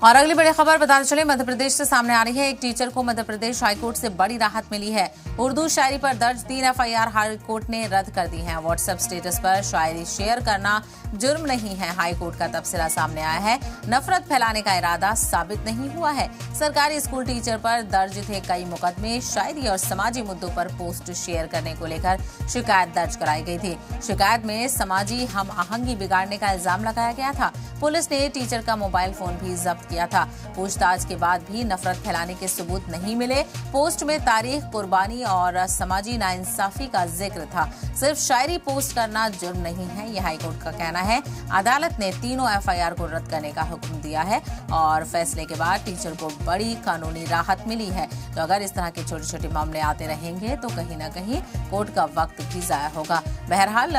और अगली बड़ी खबर बताते चले मध्य प्रदेश से सामने आ रही है। एक टीचर को मध्य प्रदेश हाईकोर्ट से बड़ी राहत मिली है। उर्दू शायरी पर दर्ज 3 एफआईआर हाईकोर्ट ने रद्द कर दी है। व्हाट्सएप स्टेटस पर शायरी शेयर करना जुर्म नहीं है, हाईकोर्ट का तबसरा सामने आया है। नफरत फैलाने का इरादा साबित नहीं हुआ है। सरकारी स्कूल टीचर पर दर्ज थे कई मुकदमे। शायरी और समाजी मुद्दों पर पोस्ट शेयर करने को लेकर शिकायत दर्ज कराई गई थी। शिकायत में समाजी हम आहंगी बिगाड़ने का इल्जाम लगाया गया था। पुलिस ने टीचर का मोबाइल फोन भी जब्त किया था। पूछताछ के बाद भी नफरत फैलाने के सबूत नहीं मिले। पोस्ट में तारीख, कुर्बानी और समाजी नाइंसाफी का जिक्र था। सिर्फ शायरी पोस्ट करना जुर्म नहीं है, यह हाईकोर्ट का कहना है। अदालत ने तीनों एफआईआर को रद्द करने का हुक्म दिया है और फैसले के बाद टीचर को बड़ी कानूनी राहत मिली है। तो अगर इस तरह के छोटे छोटे मामले आते रहेंगे तो कहीं ना कहीं कोर्ट का वक्त भी जाया होगा। बहरहाल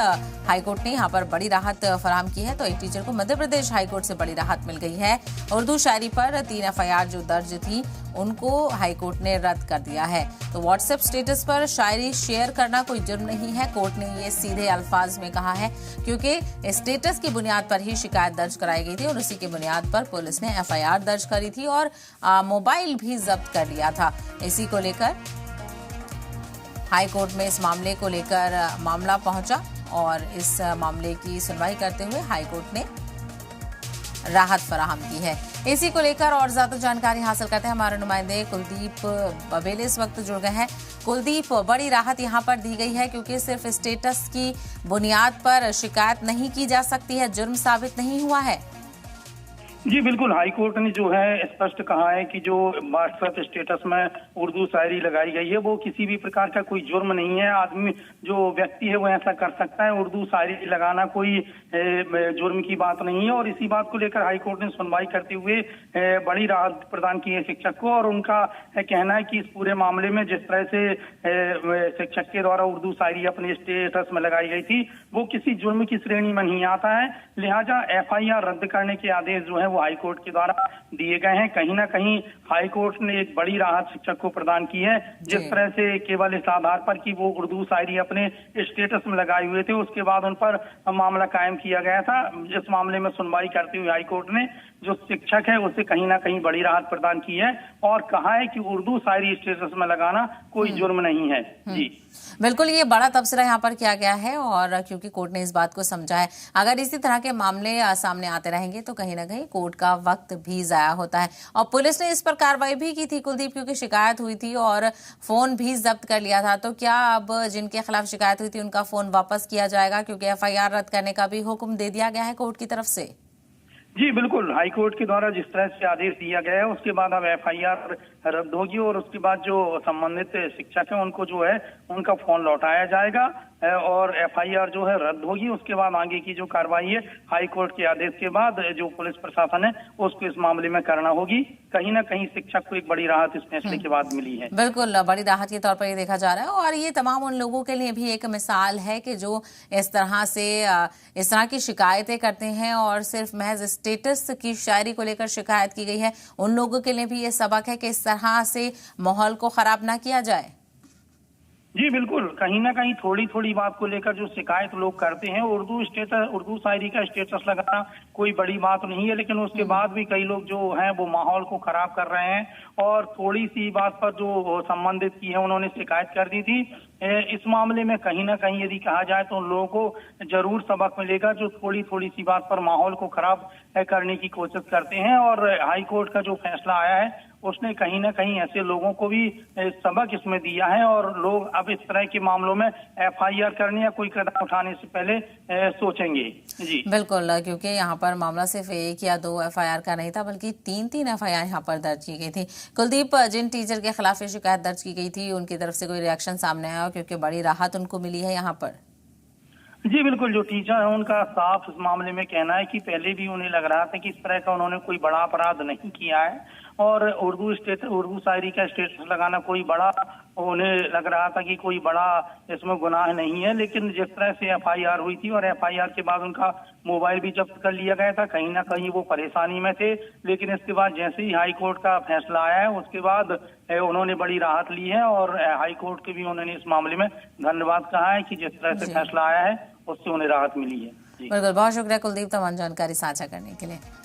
हाईकोर्ट ने यहाँ पर बड़ी राहत फराहम की है। तो एक टीचर को मध्य प्रदेश हाईकोर्ट से बड़ी राहत मिल गई है। उर्दू शायरी पर 3 एफआईआर जो दर्ज थी उनको हाईकोर्ट ने रद्द कर दिया है। तो व्हाट्सएप स्टेटस पर शायरी शेयर करना कोई जुर्म नहीं है, कोर्ट ने ये सीधे अल्फाज में कहा है, क्योंकि स्टेटस की बुनियाद पर ही शिकायत दर्ज कराई गई थी और उसी की बुनियाद पर पुलिस ने एफआईआर दर्ज करी थी और मोबाइल भी जब्त कर लिया था। इसी को लेकर हाईकोर्ट में इस मामले को लेकर मामला पहुंचा और इस मामले की सुनवाई करते हुए हाईकोर्ट ने राहत फराहम की है। इसी को लेकर और ज्यादा जानकारी हासिल करते हैं हमारे नुमाइंदे कुलदीप बबेले इस वक्त जुड़ गए हैं। कुलदीप, बड़ी राहत यहां पर दी गई है क्योंकि सिर्फ स्टेटस की बुनियाद पर शिकायत नहीं की जा सकती है, जुर्म साबित नहीं हुआ है। जी बिल्कुल, हाईकोर्ट ने जो है स्पष्ट कहा है कि जो व्हाट्सएप स्टेटस में उर्दू शायरी लगाई गई है वो किसी भी प्रकार का कोई जुर्म नहीं है। आदमी जो व्यक्ति है वो ऐसा कर सकता है, उर्दू शायरी लगाना कोई जुर्म की बात नहीं है। और इसी बात को लेकर हाईकोर्ट ने सुनवाई करते हुए बड़ी राहत प्रदान की है शिक्षक को। और उनका कहना है कि इस पूरे मामले में जिस तरह से शिक्षक के द्वारा उर्दू शायरी अपने स्टेटस में लगाई गई थी वो किसी जुर्म की श्रेणी में नहीं आता है। लिहाजा एफआईआर रद्द करने के आदेश जो है हाईकोर्ट के द्वारा दिए गए हैं। कहीं ना कहीं हाईकोर्ट ने एक बड़ी राहत शिक्षक को प्रदान की है। जिस तरह से केवल इस आधार पर कि वो उर्दू शायरी अपने स्टेटस में लगाए हुए थे उसके बाद उन पर मामला कायम किया गया था। इस मामले में सुनवाई करते हुए हाईकोर्ट ने जो शिक्षक है उसे कहीं ना कहीं बड़ी राहत प्रदान की है और कहा है कि उर्दू शायरी स्टेटस में लगाना कोई जुर्म नहीं है। जी बिल्कुल, ये बड़ा तबसरा यहाँ पर किया गया है और क्योंकि कोर्ट ने इस बात को समझा है। अगर इसी तरह के मामले सामने आते रहेंगे तो कहीं ना कहीं कोर्ट का वक्त भी जाया होता है। और पुलिस ने इस पर कार्रवाई भी की थी कुलदीप, क्योंकि शिकायत हुई थी और फोन भी जब्त कर लिया था। तो क्या अब जिनके खिलाफ शिकायत हुई थी उनका फोन वापस किया जाएगा, क्योंकि एफआईआर रद्द करने का भी हुक्म दे दिया गया है कोर्ट की तरफ से? जी बिल्कुल, हाईकोर्ट के द्वारा जिस तरह से आदेश दिया गया है उसके बाद अब एफआईआर रद्द होगी और उसके बाद जो संबंधित शिक्षक है उनको जो है उनका फोन लौटाया जाएगा और एफआईआर जो है रद्द होगी। उसके बाद आगे की जो कार्रवाई है हाईकोर्ट के आदेश के बाद जो पुलिस प्रशासन है उसको इस मामले में करना होगी। कहीं ना कहीं शिक्षक को एक बड़ी राहत इस फैसले के बाद मिली है। बिल्कुल, बड़ी राहत के तौर पर ये देखा जा रहा है और ये तमाम उन लोगों के लिए भी एक मिसाल है कि जो इस तरह की शिकायतें करते हैं और सिर्फ महज स्टेटस की शायरी को लेकर शिकायत की गई है। उन लोगों के लिए भी ये सबक है कि इस तरह से माहौल को खराब ना किया जाए। जी बिल्कुल, कहीं ना कहीं थोड़ी थोड़ी बात को लेकर जो शिकायत लोग करते हैं, उर्दू शायरी का स्टेटस लगाना कोई बड़ी बात नहीं है, लेकिन उसके बाद भी कई लोग जो हैं वो माहौल को खराब कर रहे हैं और थोड़ी सी बात पर जो संबंधित की है उन्होंने शिकायत कर दी थी। इस मामले में कहीं ना कहीं यदि कहा जाए तो उन लोगों को जरूर सबक मिलेगा जो थोड़ी थोड़ी सी बात पर माहौल को खराब करने की कोशिश करते हैं। और हाईकोर्ट का जो फैसला आया है उसने कहीं ना कहीं ऐसे लोगों को भी सबक इसमें दिया है और लोग अब इस तरह के मामलों में एफआईआर करने या कोई कदम उठाने से पहले सोचेंगे। जी बिल्कुल, क्योंकि यहाँ पर मामला सिर्फ 1 या 2 एफआईआर का नहीं था बल्कि 3 एफआईआर यहाँ पर दर्ज की गई थी। कुलदीप, जिन टीचर के खिलाफ ये शिकायत दर्ज की गई थी उनकी तरफ से कोई रिएक्शन सामने आया क्योंकि बड़ी राहत उनको मिली है यहाँ पर? जी बिल्कुल, जो टीचर है उनका साफ इस मामले में कहना है कि पहले भी उन्हें लग रहा था कि इस तरह का उन्होंने कोई बड़ा अपराध नहीं किया है और उर्दू शायरी का स्टेटस लगाना कोई बड़ा उन्हें लग रहा था कि कोई बड़ा इसमें गुनाह नहीं है। लेकिन जिस तरह से एफआईआर हुई थी और एफआईआर के बाद उनका मोबाइल भी जब्त कर लिया गया था, कहीं ना कहीं वो परेशानी में थे। लेकिन इसके बाद जैसे ही हाईकोर्ट का फैसला आया है उसके बाद उन्होंने बड़ी राहत ली है और हाईकोर्ट के भी उन्होंने इस मामले में धन्यवाद कहा है कि जिस तरह से फैसला आया है उससे उन्हें राहत मिली है। बिल्कुल, बहुत शुक्रिया कुलदीप तमाम जानकारी साझा करने के लिए।